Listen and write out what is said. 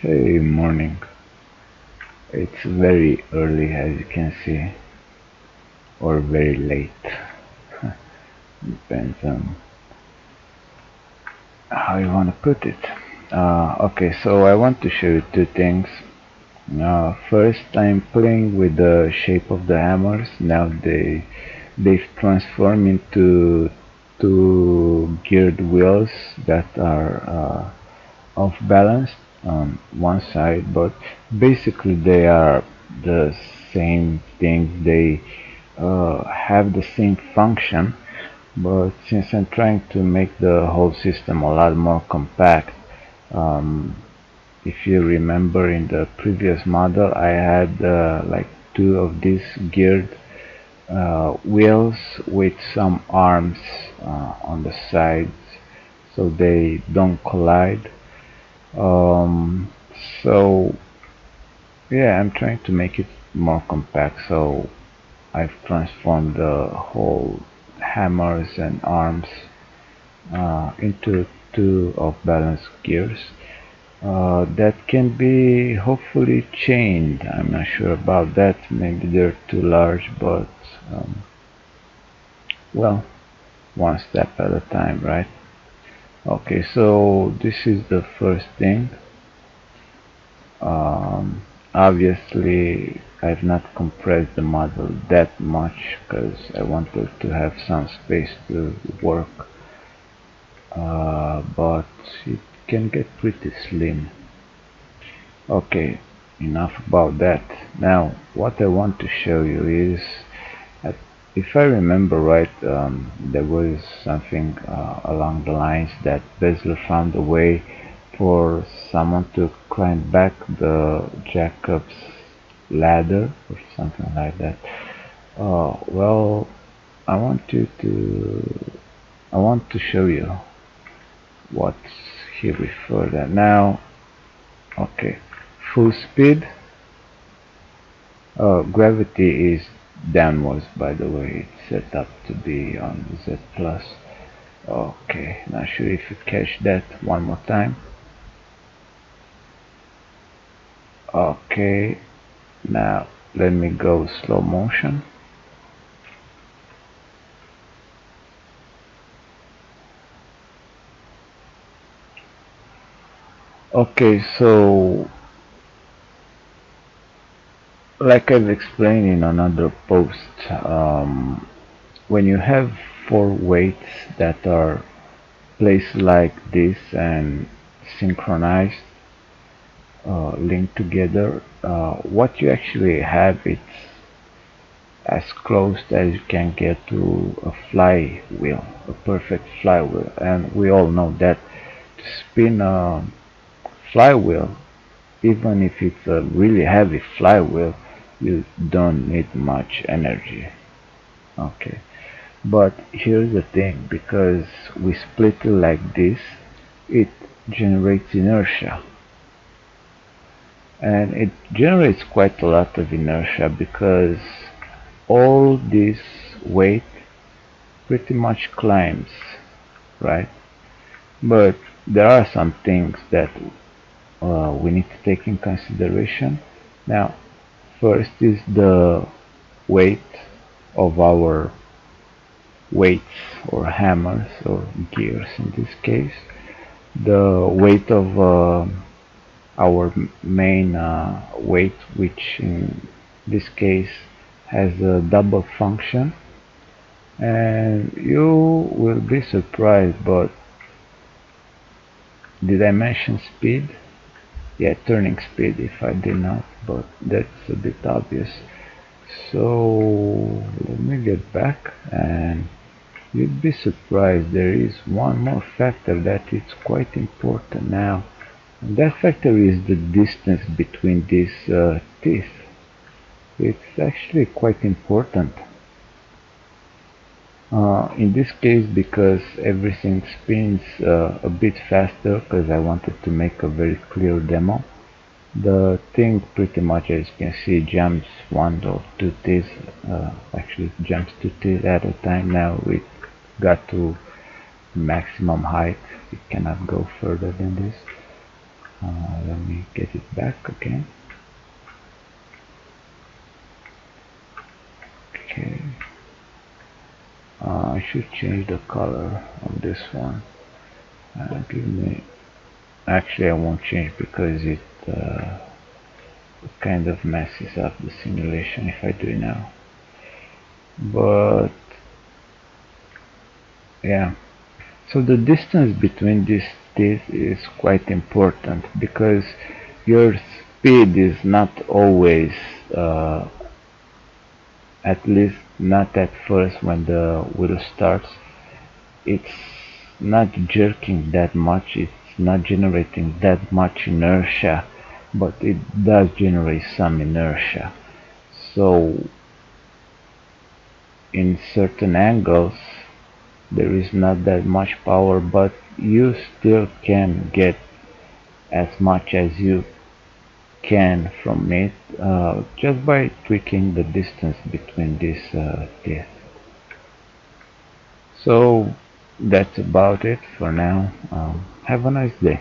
Hey, morning. It's very early as you can see, or very late. Depends on how you want to put it. Okay, so I want to show you two things. First, I'm playing with the shape of the hammers. Now they've transformed into two geared wheels that are off balance on one side, but basically they are the same thing. They have the same function, but since I'm trying to make the whole system a lot more compact, um, if you remember in the previous model I had like two of these geared wheels with some arms on the sides so they don't collide. um, so yeah, I'm trying to make it more compact, so I've transformed the whole hammers and arms into two off balance gears that can be hopefully chained. I'm not sure about that, maybe they're too large, but well, one step at a time, right? Okay, so this is the first thing. Obviously I've not compressed the model that much because I wanted to have some space to work, but it can get pretty slim. Okay, enough about that. Now what I want to show you is, uh, if I remember right, there was something along the lines that Bessler found a way for someone to climb back the Jacob's ladder or something like that. Well, I want you to I want to show you what he referred at. Now, okay, full speed. Gravity is downwards, by the way. It's set up to be on Z plus. Okay, not sure if you catch that one more time. Okay, now let me go slow motion. Okay, so like I've explained in another post, when you have four weights that are placed like this and synchronized, linked together, what you actually have, it's as close as you can get to a flywheel, a perfect flywheel. And we all know that to spin a flywheel, even if it's a really heavy flywheel, you don't need much energy. Okay, but here's the thing, because we split it like this, it generates inertia, and it generates quite a lot of inertia because all this weight pretty much climbs, right? But there are some things that we need to take in consideration. Now, first is the weight of our weights or hammers or gears in this case, the weight of our main weight, which in this case has a double function. And you will be surprised, but did I mention speed? Yeah, turning speed if I did not, but that's a bit obvious. So let me get back, and you'd be surprised, there is one more factor that is quite important now, and that factor is the distance between these teeth. It's actually quite important. In this case, because everything spins a bit faster, because I wanted to make a very clear demo, the thing pretty much, as you can see, jumps one or two teeth, actually jumps two teeth at a time. Now it got to maximum height, it cannot go further than this. Let me get it back again. Okay. I should change the color of this one. Give me. Actually, I won't change because it kind of messes up the simulation if I do it now. But yeah. So the distance between these teeth is quite important because your speed is not always, at least not at first when the wheel starts, it's not jerking that much, it's not generating that much inertia, but it does generate some inertia. So in certain angles there is not that much power, but you still can get as much as you can from it, just by tweaking the distance between these teeth. So that's about it for now. Have a nice day.